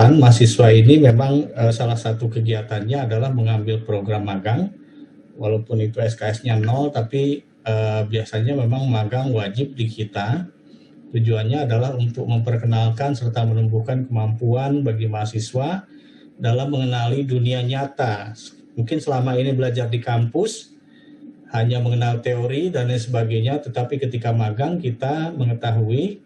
depan mahasiswa ini memang salah satu kegiatannya adalah mengambil program magang, walaupun itu SKS-nya 0, tapi biasanya memang magang wajib di kita. Tujuannya adalah untuk memperkenalkan serta menumbuhkan kemampuan bagi mahasiswa dalam mengenali dunia nyata. Mungkin selama ini belajar di kampus, hanya mengenal teori dan lain sebagainya, tetapi ketika magang kita mengetahui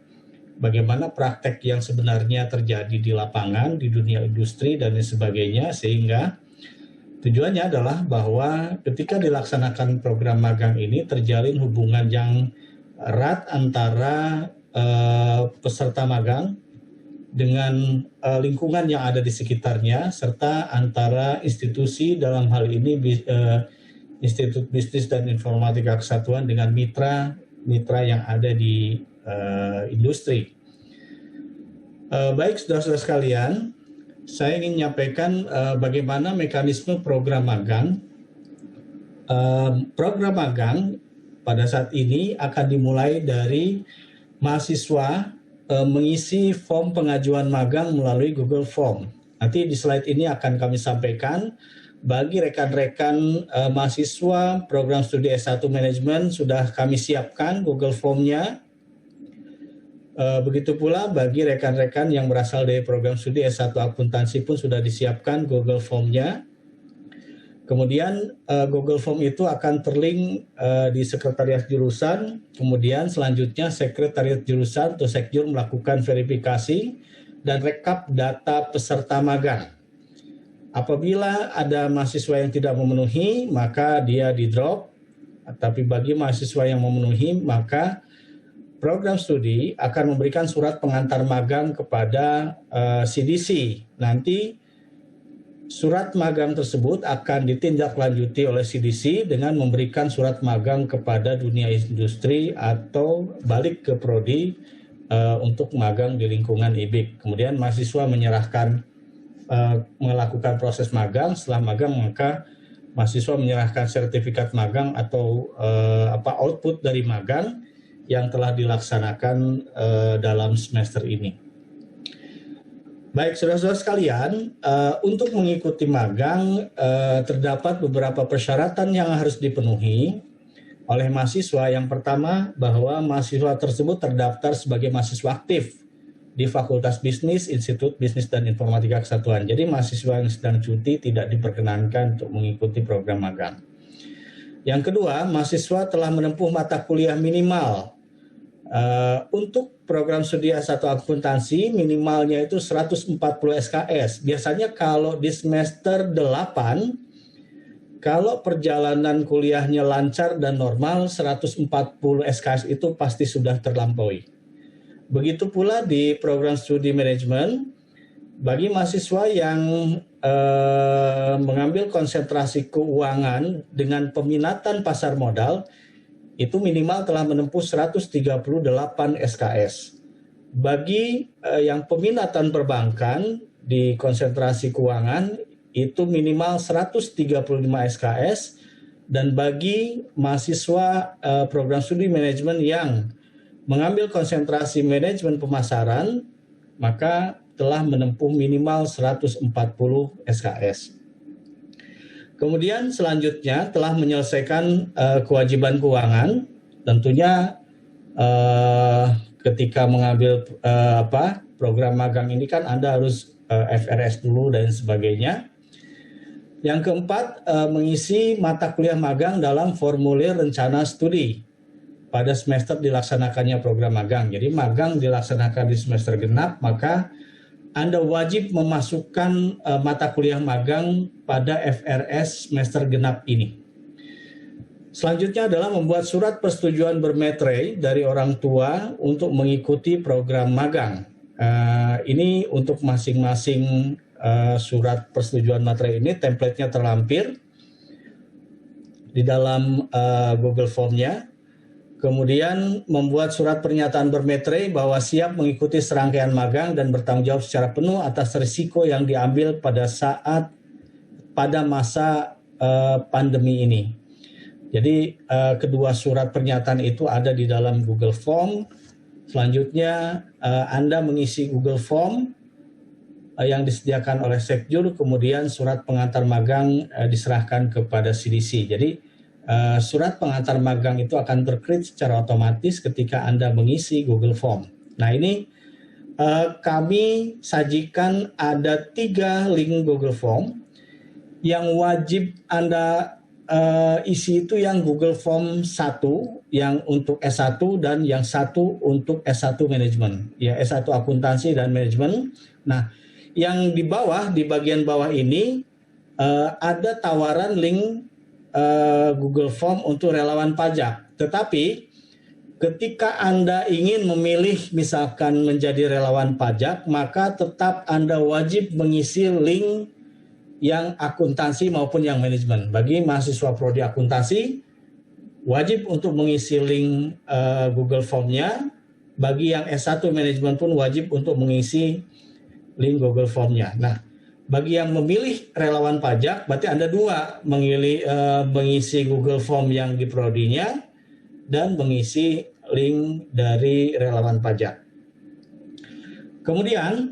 bagaimana praktek yang sebenarnya terjadi di lapangan, di dunia industri dan lain sebagainya, sehingga tujuannya adalah bahwa ketika dilaksanakan program magang ini terjalin hubungan yang erat antara peserta magang dengan lingkungan yang ada di sekitarnya, serta antara institusi, dalam hal ini Institut Bisnis dan Informatika Kesatuan dengan mitra yang ada di industri. Baik saudara-saudara sekalian, saya ingin menyampaikan bagaimana mekanisme program magang. Program magang pada saat ini akan dimulai dari mahasiswa mengisi form pengajuan magang melalui Google Form. Nanti di slide ini akan kami sampaikan bagi rekan-rekan mahasiswa program studi S1 Manajemen sudah kami siapkan Google Form-nya. Begitu pula bagi rekan-rekan yang berasal dari program studi S1 Akuntansi pun sudah disiapkan Google Form-nya. Kemudian Google Form itu akan terlink di sekretariat jurusan, kemudian selanjutnya sekretariat jurusan atau sekjur melakukan verifikasi dan rekap data peserta magang. Apabila ada mahasiswa yang tidak memenuhi, maka dia di-drop. Tapi bagi mahasiswa yang memenuhi, maka program studi akan memberikan surat pengantar magang kepada CDC. Nanti surat magang tersebut akan ditindaklanjuti oleh CDC dengan memberikan surat magang kepada dunia industri atau balik ke prodi untuk magang di lingkungan IBIK. Kemudian mahasiswa melakukan proses magang. Setelah magang maka mahasiswa menyerahkan sertifikat magang atau output dari magang yang telah dilaksanakan dalam semester ini. Baik, saudara-saudara sekalian, untuk mengikuti magang terdapat beberapa persyaratan yang harus dipenuhi oleh mahasiswa. Yang pertama, bahwa mahasiswa tersebut terdaftar sebagai mahasiswa aktif di Fakultas Bisnis, Institut Bisnis dan Informatika Kesatuan. Jadi mahasiswa yang sedang cuti tidak diperkenankan untuk mengikuti program magang. Yang kedua, mahasiswa telah menempuh mata kuliah minimal. Untuk program studi S1 Akuntansi minimalnya itu 140 SKS. Biasanya kalau di semester 8, kalau perjalanan kuliahnya lancar dan normal, 140 SKS itu pasti sudah terlampaui. Begitu pula di program studi manajemen, bagi mahasiswa yang mengambil konsentrasi keuangan dengan peminatan pasar modal, itu minimal telah menempuh 138 SKS. Bagi yang peminatan perbankan di konsentrasi keuangan, itu minimal 135 SKS. Dan bagi mahasiswa program studi manajemen yang mengambil konsentrasi manajemen pemasaran, maka telah menempuh minimal 140 SKS. Kemudian selanjutnya telah menyelesaikan kewajiban keuangan. Tentunya ketika mengambil program magang ini kan Anda harus FRS dulu dan sebagainya. Yang keempat, mengisi mata kuliah magang dalam formulir rencana studi pada semester dilaksanakannya program magang. Jadi magang dilaksanakan di semester genap, maka Anda wajib memasukkan mata kuliah magang pada FRS semester genap ini. Selanjutnya adalah membuat surat persetujuan bermeterai dari orang tua untuk mengikuti program magang. Ini untuk masing-masing surat persetujuan materai ini, template-nya terlampir di dalam Google Form-nya. Kemudian membuat surat pernyataan bermeterai bahwa siap mengikuti serangkaian magang dan bertanggung jawab secara penuh atas risiko yang diambil pada masa pandemi ini. Jadi kedua surat pernyataan itu ada di dalam Google Form. Selanjutnya Anda mengisi Google Form, yang disediakan oleh Sekjur, kemudian surat pengantar magang diserahkan kepada CDC. Jadi surat pengantar magang itu akan tercreate secara otomatis ketika Anda mengisi Google Form. Nah ini kami sajikan ada 3 link Google Form yang wajib Anda isi itu yang Google Form 1 yang untuk S1 dan yang satu untuk S1 manajemen, ya S1 akuntansi dan manajemen. Nah, yang di bawah, di bagian bawah ini ada tawaran link Google Form untuk relawan pajak. Tetapi ketika Anda ingin memilih misalkan menjadi relawan pajak, maka tetap Anda wajib mengisi link yang akuntansi maupun yang manajemen. Bagi mahasiswa prodi akuntansi, wajib untuk mengisi link Google Form-nya. Bagi yang S1 manajemen pun wajib untuk mengisi link Google Form-nya. Nah, bagi yang memilih relawan pajak, berarti Anda 2, mengisi Google Form yang di prodinya dan mengisi link dari relawan pajak. Kemudian,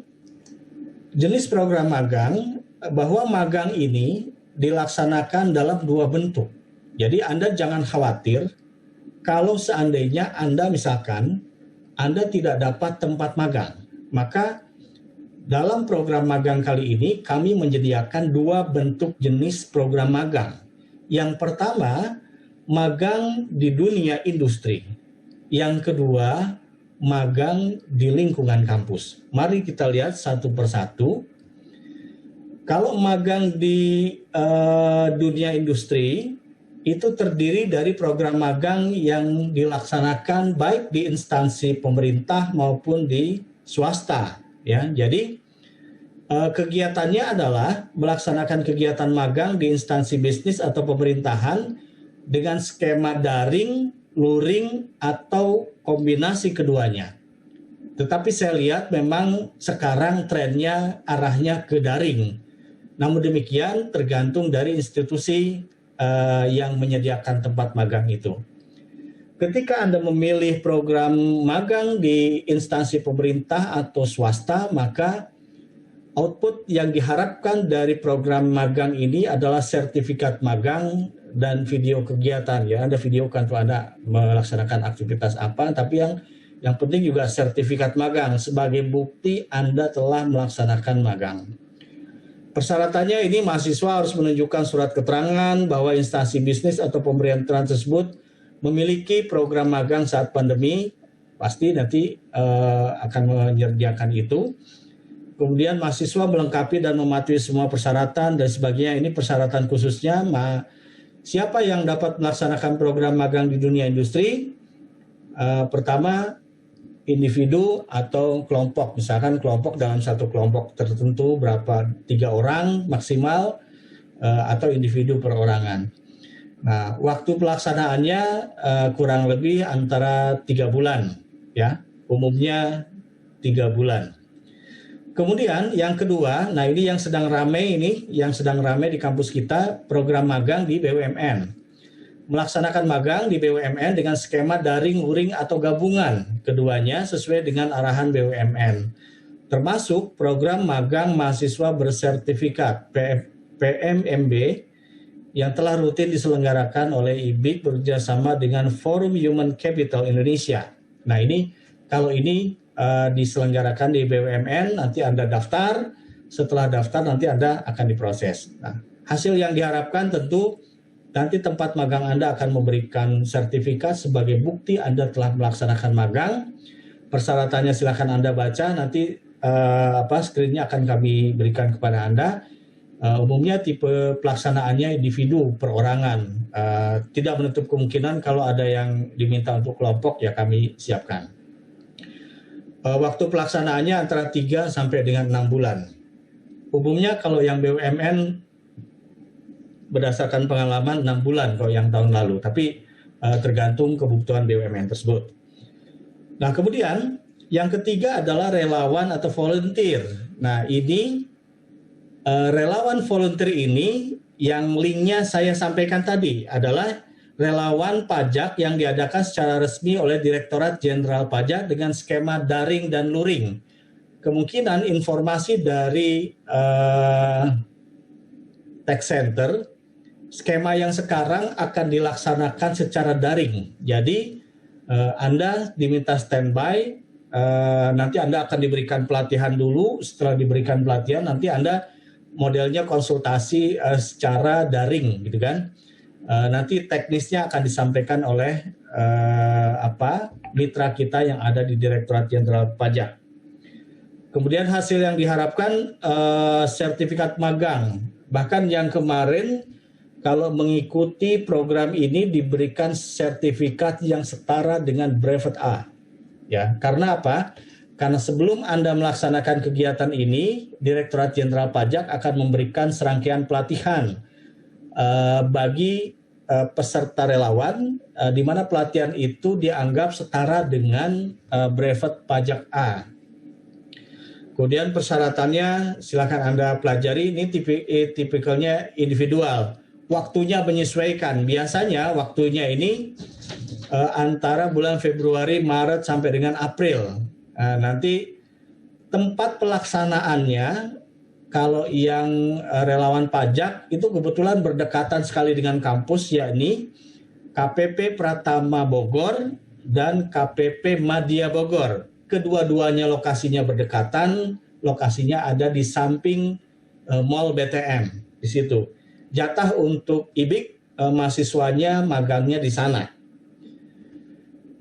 jenis program magang, bahwa magang ini dilaksanakan dalam 2 bentuk. Jadi Anda jangan khawatir kalau seandainya Anda misalkan Anda tidak dapat tempat magang, maka dalam program magang kali ini kami menyediakan 2 bentuk jenis program magang. Yang pertama, magang di dunia industri. Yang kedua, magang di lingkungan kampus. Mari kita lihat satu persatu. Kalau magang di dunia industri, itu terdiri dari program magang yang dilaksanakan baik di instansi pemerintah maupun di swasta. Ya, jadi kegiatannya adalah melaksanakan kegiatan magang di instansi bisnis atau pemerintahan dengan skema daring, luring, atau kombinasi keduanya. Tetapi saya lihat memang sekarang trennya arahnya ke daring. Namun demikian tergantung dari institusi yang menyediakan tempat magang itu. Ketika Anda memilih program magang di instansi pemerintah atau swasta, maka output yang diharapkan dari program magang ini adalah sertifikat magang dan video kegiatan. Ya, Anda videokan tuh Anda melaksanakan aktivitas apa, tapi yang penting juga sertifikat magang sebagai bukti Anda telah melaksanakan magang. Persyaratannya ini mahasiswa harus menunjukkan surat keterangan bahwa instansi bisnis atau pemerintahan tersebut memiliki program magang saat pandemi, pasti nanti akan menyediakan itu. Kemudian mahasiswa melengkapi dan mematuhi semua persyaratan dan sebagainya. Ini persyaratan khususnya siapa yang dapat melaksanakan program magang di dunia industri. Pertama, individu atau kelompok, misalkan kelompok dalam satu kelompok tertentu berapa 3 orang maksimal atau individu perorangan. Nah, waktu pelaksanaannya kurang lebih antara 3 bulan, ya, umumnya 3 bulan. Kemudian yang kedua, nah ini yang sedang ramai di kampus kita, program magang di BUMN. Melaksanakan magang di BUMN dengan skema daring, luring, atau gabungan. Keduanya sesuai dengan arahan BUMN. Termasuk program magang mahasiswa bersertifikat PMMB yang telah rutin diselenggarakan oleh IBIK bekerjasama dengan Forum Human Capital Indonesia. Nah ini, kalau ini diselenggarakan di BUMN, nanti Anda daftar, setelah daftar nanti Anda akan diproses. Nah, hasil yang diharapkan tentu nanti tempat magang Anda akan memberikan sertifikat sebagai bukti Anda telah melaksanakan magang. Persyaratannya silakan Anda baca, nanti screen-nya akan kami berikan kepada Anda. Umumnya tipe pelaksanaannya individu perorangan. Tidak menutup kemungkinan kalau ada yang diminta untuk kelompok, ya kami siapkan. Waktu pelaksanaannya antara 3 sampai dengan 6 bulan. Umumnya kalau yang BUMN berdasarkan pengalaman 6 bulan kalau yang tahun lalu, tapi tergantung kebutuhan BUMN tersebut. Nah, kemudian yang ketiga adalah relawan atau volunteer. Nah, ini relawan volunteer ini yang linknya saya sampaikan tadi adalah relawan pajak yang diadakan secara resmi oleh Direktorat Jenderal Pajak dengan skema daring dan luring. kemungkinan informasi dari tech center, skema yang sekarang akan dilaksanakan secara daring. Jadi Anda diminta standby, nanti Anda akan diberikan pelatihan dulu. Setelah diberikan pelatihan, nanti Anda modelnya konsultasi secara daring, gitu kan? Nanti teknisnya akan disampaikan oleh mitra kita yang ada di Direktorat Jenderal Pajak. Kemudian hasil yang diharapkan sertifikat magang. Bahkan yang kemarin kalau mengikuti program ini diberikan sertifikat yang setara dengan brevet A. Ya, karena apa? Karena sebelum Anda melaksanakan kegiatan ini, Direktorat Jenderal Pajak akan memberikan serangkaian pelatihan bagi peserta relawan, di mana pelatihan itu dianggap setara dengan brevet pajak A. Kemudian persyaratannya silakan Anda pelajari, ini tipikalnya individual. Waktunya menyesuaikan, biasanya waktunya ini antara bulan Februari, Maret sampai dengan April. Nanti tempat pelaksanaannya, kalau yang relawan pajak itu kebetulan berdekatan sekali dengan kampus, yakni KPP Pratama Bogor dan KPP Madya Bogor. Kedua-duanya lokasinya berdekatan, lokasinya ada di samping Mall BTM di situ. Jatah untuk IBIK, mahasiswanya magangnya di sana.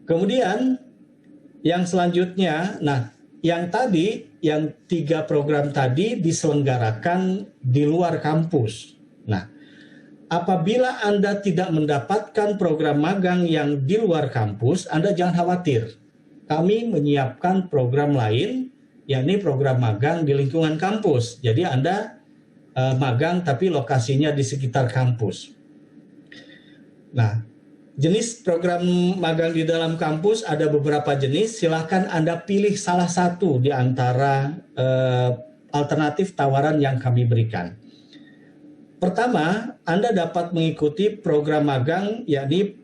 Kemudian yang selanjutnya, yang 3 program tadi diselenggarakan di luar kampus. Nah, apabila Anda tidak mendapatkan program magang yang di luar kampus, Anda jangan khawatir. Kami menyiapkan program lain, yakni program magang di lingkungan kampus. Jadi Anda magang tapi lokasinya di sekitar kampus. Nah, jenis program magang di dalam kampus ada beberapa jenis. Silakan Anda pilih salah satu di antara alternatif tawaran yang kami berikan. Pertama, Anda dapat mengikuti program magang, yakni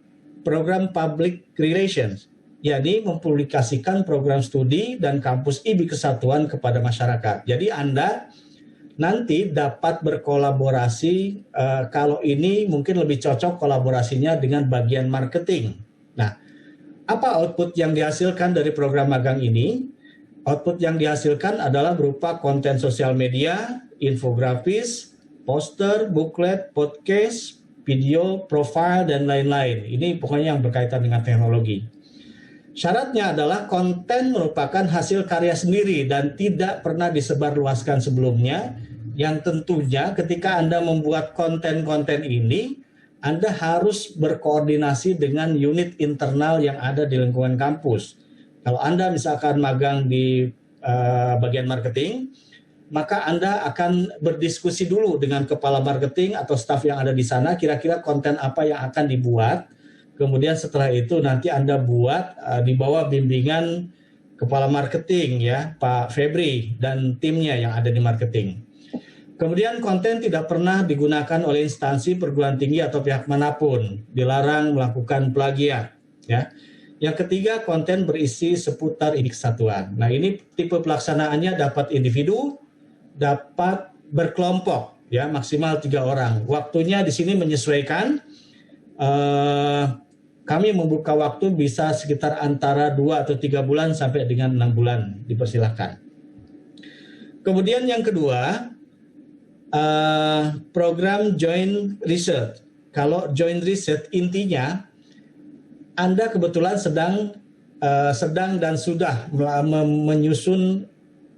program Public Relations, yakni mempublikasikan program studi dan kampus IBIK Kesatuan kepada masyarakat. Jadi Anda nanti dapat berkolaborasi, kalau ini mungkin lebih cocok kolaborasinya dengan bagian marketing. Nah, apa output yang dihasilkan dari program magang ini? Output yang dihasilkan adalah berupa konten sosial media, infografis, poster, booklet, podcast, video, profile, dan lain-lain. Ini pokoknya yang berkaitan dengan teknologi. Syaratnya adalah konten merupakan hasil karya sendiri dan tidak pernah disebarluaskan sebelumnya, yang tentunya ketika Anda membuat konten-konten ini, Anda harus berkoordinasi dengan unit internal yang ada di lingkungan kampus. Kalau Anda misalkan magang di bagian marketing, maka Anda akan berdiskusi dulu dengan kepala marketing atau staf yang ada di sana, kira-kira konten apa yang akan dibuat. Kemudian setelah itu nanti Anda buat di bawah bimbingan kepala marketing, ya, Pak Febri dan timnya yang ada di marketing. Kemudian konten tidak pernah digunakan oleh instansi perguruan tinggi atau pihak manapun, dilarang melakukan plagiat, ya. Yang ketiga, konten berisi seputar IBIK Kesatuan. Nah, ini tipe pelaksanaannya dapat individu, dapat berkelompok, ya, maksimal 3 orang. Waktunya di sini menyesuaikan. Kami membuka waktu bisa sekitar antara 2 atau 3 bulan sampai dengan 6 bulan, dipersilahkan. Kemudian yang kedua, program Joint Research. Kalau Joint Research intinya, Anda kebetulan sedang dan sudah menyusun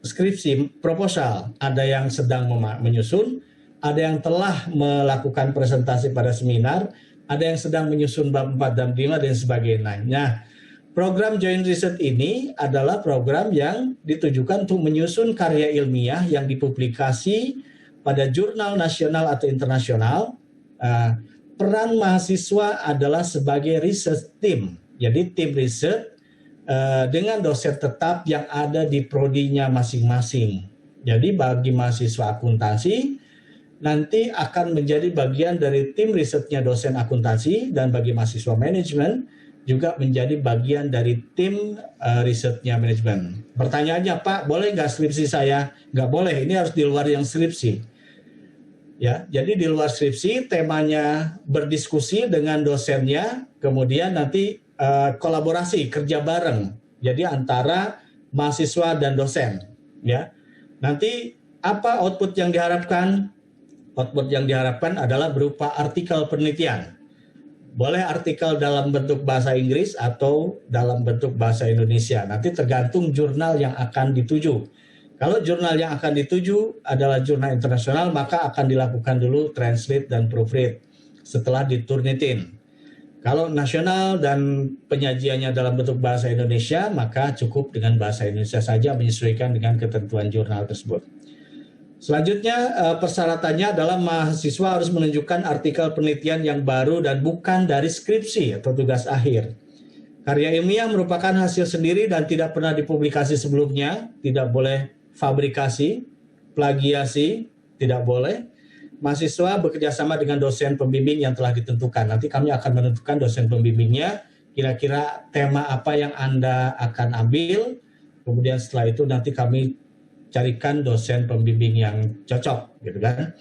skripsi, proposal. Ada yang sedang menyusun, ada yang telah melakukan presentasi pada seminar, ada yang sedang menyusun bab 4 dan 5 dan sebagainya. Nah, program Joint Research ini adalah program yang ditujukan untuk menyusun karya ilmiah yang dipublikasi pada jurnal nasional atau internasional. Peran mahasiswa adalah sebagai research team. Jadi tim riset dengan dosen tetap yang ada di prodinya masing-masing. Jadi bagi mahasiswa akuntansi, nanti akan menjadi bagian dari tim risetnya dosen akuntansi, dan bagi mahasiswa manajemen juga menjadi bagian dari tim risetnya manajemen. Pertanyaannya, Pak, boleh nggak skripsi saya? Nggak boleh, ini harus di luar yang skripsi. Ya, jadi di luar skripsi temanya berdiskusi dengan dosennya, kemudian nanti kolaborasi kerja bareng. Jadi antara mahasiswa dan dosen. Ya, nanti apa output yang diharapkan? Output yang diharapkan adalah berupa artikel penelitian. Boleh artikel dalam bentuk bahasa Inggris atau dalam bentuk bahasa Indonesia. Nanti tergantung jurnal yang akan dituju. Kalau jurnal yang akan dituju adalah jurnal internasional, maka akan dilakukan dulu translate dan proofread setelah diturnitin. Kalau nasional dan penyajiannya dalam bentuk bahasa Indonesia, maka cukup dengan bahasa Indonesia saja menyesuaikan dengan ketentuan jurnal tersebut. Selanjutnya persyaratannya adalah mahasiswa harus menunjukkan artikel penelitian yang baru dan bukan dari skripsi atau tugas akhir. Karya ilmiah merupakan hasil sendiri dan tidak pernah dipublikasi sebelumnya, tidak boleh fabrikasi, plagiasi, tidak boleh. Mahasiswa bekerja sama dengan dosen pembimbing yang telah ditentukan. Nanti kami akan menentukan dosen pembimbingnya, kira-kira tema apa yang Anda akan ambil, kemudian setelah itu nanti kami carikan dosen pembimbing yang cocok, gitu kan.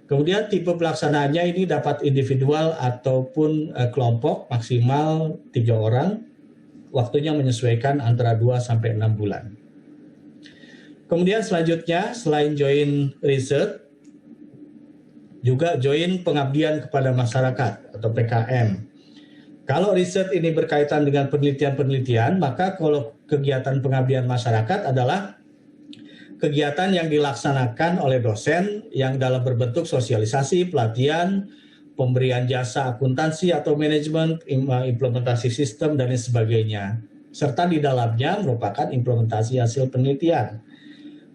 Kemudian tipe pelaksanaannya ini dapat individual ataupun kelompok, maksimal 3 orang, waktunya menyesuaikan antara 2 sampai 6 bulan. Kemudian selanjutnya, selain join research, juga join pengabdian kepada masyarakat atau PKM. Kalau riset ini berkaitan dengan penelitian-penelitian, maka kalau kegiatan pengabdian masyarakat adalah kegiatan yang dilaksanakan oleh dosen yang dalam berbentuk sosialisasi, pelatihan, pemberian jasa akuntansi atau manajemen, implementasi sistem, dan lain sebagainya. Serta di dalamnya merupakan implementasi hasil penelitian.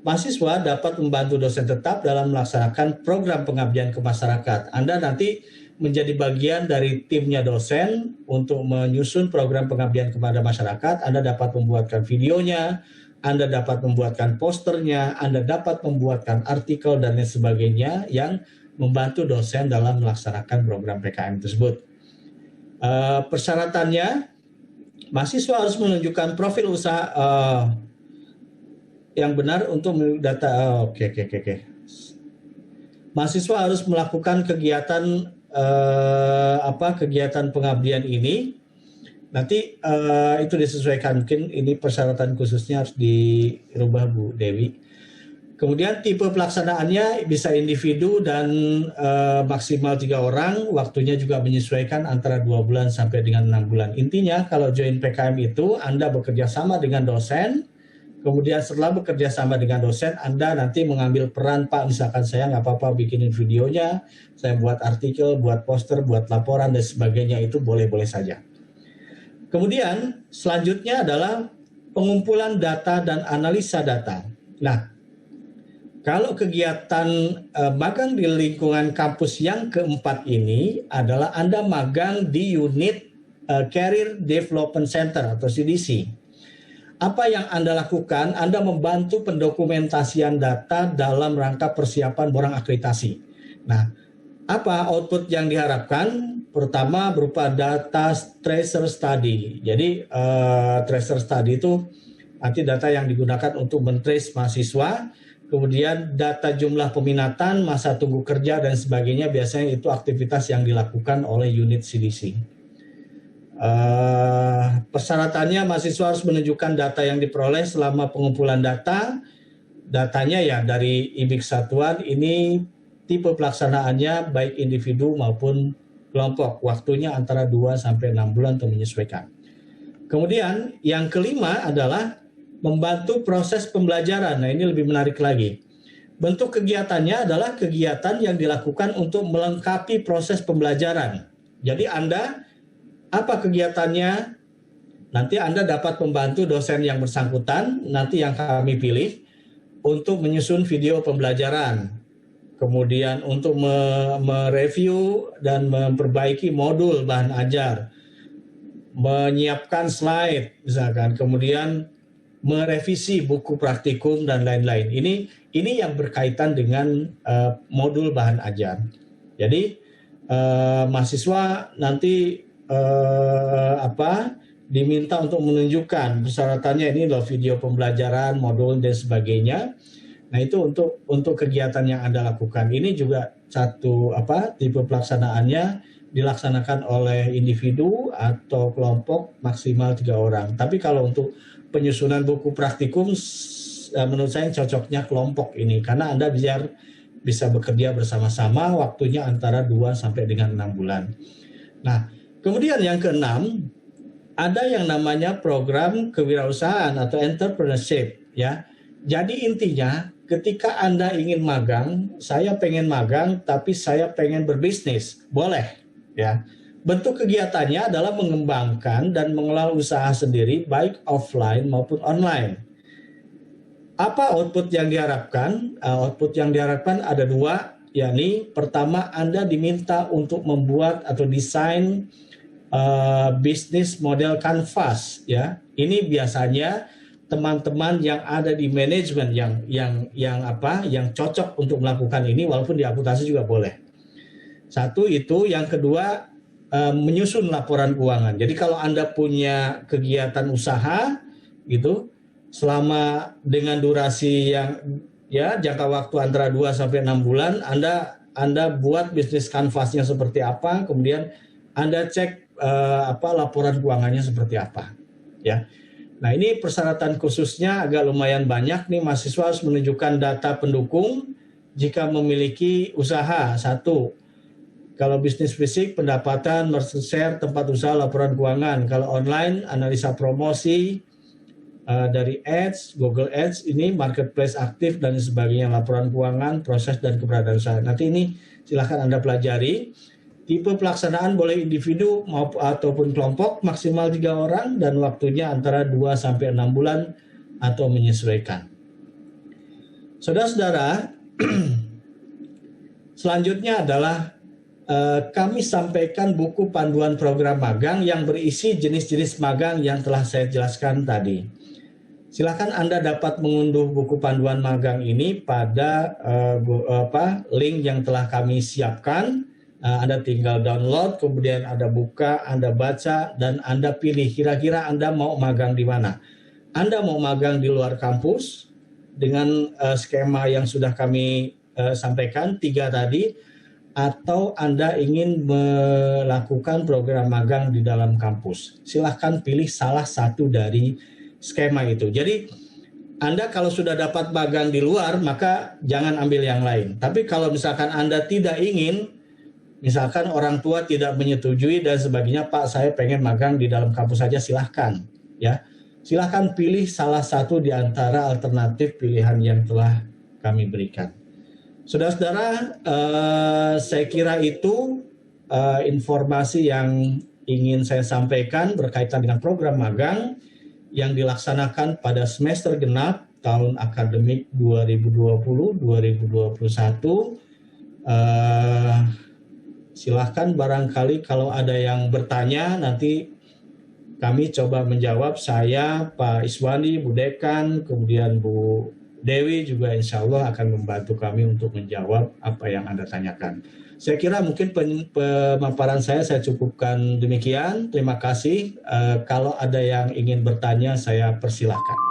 Mahasiswa dapat membantu dosen tetap dalam melaksanakan program pengabdian ke masyarakat. Anda nanti menjadi bagian dari timnya dosen untuk menyusun program pengabdian kepada masyarakat. Anda dapat membuatkan videonya, Anda dapat membuatkan posternya, Anda dapat membuatkan artikel dan lain sebagainya yang membantu dosen dalam melaksanakan program PKM tersebut. Persyaratannya, mahasiswa harus menunjukkan profil usaha yang benar untuk data. Oke. Mahasiswa harus melakukan kegiatan kegiatan pengabdian ini. Nanti itu disesuaikan, mungkin ini persyaratan khususnya harus dirubah Bu Dewi. Kemudian tipe pelaksanaannya bisa individu dan maksimal 3 orang, waktunya juga menyesuaikan antara 2 bulan sampai dengan 6 bulan. Intinya kalau join PKM itu Anda bekerja sama dengan dosen, kemudian setelah bekerja sama dengan dosen, Anda nanti mengambil peran, Pak, misalkan saya nggak apa-apa bikinin videonya, saya buat artikel, buat poster, buat laporan, dan sebagainya, itu boleh-boleh saja. Kemudian selanjutnya adalah pengumpulan data dan analisa data. Nah, kalau kegiatan magang di lingkungan kampus yang keempat ini adalah Anda magang di unit Career Development Center atau CDC. Apa yang Anda lakukan? Anda membantu pendokumentasian data dalam rangka persiapan borang akreditasi. Nah, apa output yang diharapkan? Pertama berupa data tracer study. Jadi tracer study itu nanti data yang digunakan untuk men-trace mahasiswa, kemudian data jumlah peminatan, masa tunggu kerja, dan sebagainya. Biasanya itu aktivitas yang dilakukan oleh unit CDC. Persyaratannya mahasiswa harus menunjukkan data yang diperoleh selama pengumpulan data. Datanya ya dari IBIK satuan, ini tipe pelaksanaannya baik individu maupun kelompok. Waktunya antara 2 sampai 6 bulan untuk menyesuaikan. Kemudian yang kelima adalah membantu proses pembelajaran. Nah, ini lebih menarik lagi. Bentuk kegiatannya adalah kegiatan yang dilakukan untuk melengkapi proses pembelajaran. Jadi apa kegiatannya? Nanti Anda dapat membantu dosen yang bersangkutan, nanti yang kami pilih, untuk menyusun video pembelajaran. Kemudian untuk mereview dan memperbaiki modul bahan ajar. Menyiapkan slide, misalkan. Kemudian merevisi buku praktikum dan lain-lain. Ini yang berkaitan dengan modul bahan ajar. Jadi mahasiswa nanti diminta untuk menunjukkan persyaratannya, ini loh video pembelajaran, modul dan sebagainya. Nah itu untuk kegiatan yang Anda lakukan. Ini juga satu tipe pelaksanaannya dilaksanakan oleh individu atau kelompok maksimal 3 orang. Tapi kalau untuk penyusunan buku praktikum, menurut saya cocoknya kelompok ini, karena Anda biar bisa bekerja bersama-sama, waktunya antara 2 sampai dengan 6 bulan. Nah, kemudian yang keenam, ada yang namanya program kewirausahaan atau entrepreneurship, ya. Jadi intinya ketika Anda ingin magang, saya pengen magang tapi saya pengen berbisnis, boleh, ya. Bentuk kegiatannya adalah mengembangkan dan mengelola usaha sendiri baik offline maupun online. Apa output yang diharapkan? Output yang diharapkan ada 2, yakni pertama Anda diminta untuk membuat atau desain bisnis model canvas, ya. Ini biasanya teman-teman yang ada di manajemen yang cocok untuk melakukan ini, walaupun di akuntansi juga boleh. Satu itu, yang kedua menyusun laporan keuangan. Jadi kalau Anda punya kegiatan usaha gitu, selama dengan durasi yang jangka waktu antara 2 sampai 6 bulan, Anda buat bisnis canvasnya seperti apa, kemudian Anda cek laporan keuangannya seperti apa, ya. Nah, ini persyaratan khususnya agak lumayan banyak nih. Mahasiswa harus menunjukkan data pendukung jika memiliki usaha. 1, kalau bisnis fisik, pendapatan, market share, tempat usaha, laporan keuangan. Kalau online, analisa promosi dari Ads, Google Ads, ini marketplace aktif dan sebagainya, laporan keuangan, proses dan keberadaan usaha. Nanti ini silahkan Anda pelajari. Tipe pelaksanaan boleh individu maupun ataupun kelompok, maksimal 3 orang, dan waktunya antara 2 sampai 6 bulan atau menyesuaikan. Saudara-saudara, selanjutnya adalah kami sampaikan buku panduan program magang yang berisi jenis-jenis magang yang telah saya jelaskan tadi. Silakan Anda dapat mengunduh buku panduan magang ini pada link yang telah kami siapkan. Anda tinggal download, kemudian Anda buka, Anda baca, dan Anda pilih kira-kira Anda mau magang di mana. Anda mau magang di luar kampus dengan skema yang sudah kami sampaikan, 3 tadi, atau Anda ingin melakukan program magang di dalam kampus. Silahkan pilih salah satu dari skema itu. Jadi Anda kalau sudah dapat magang di luar, maka jangan ambil yang lain. Tapi kalau misalkan Anda tidak ingin, misalkan orang tua tidak menyetujui dan sebagainya, Pak saya pengen magang di dalam kampus saja, silahkan, ya. Silahkan pilih salah satu di antara alternatif pilihan yang telah kami berikan. Saudara-saudara, saya kira itu informasi yang ingin saya sampaikan berkaitan dengan program magang yang dilaksanakan pada semester genap tahun akademik 2020-2021. Silahkan barangkali kalau ada yang bertanya, nanti kami coba menjawab. Saya, Pak Iswandi, Bu Dekan, kemudian Bu Dewi juga insya Allah akan membantu kami untuk menjawab apa yang Anda tanyakan. Saya kira mungkin pemaparan saya cukupkan demikian. Terima kasih. Kalau ada yang ingin bertanya, saya persilahkan.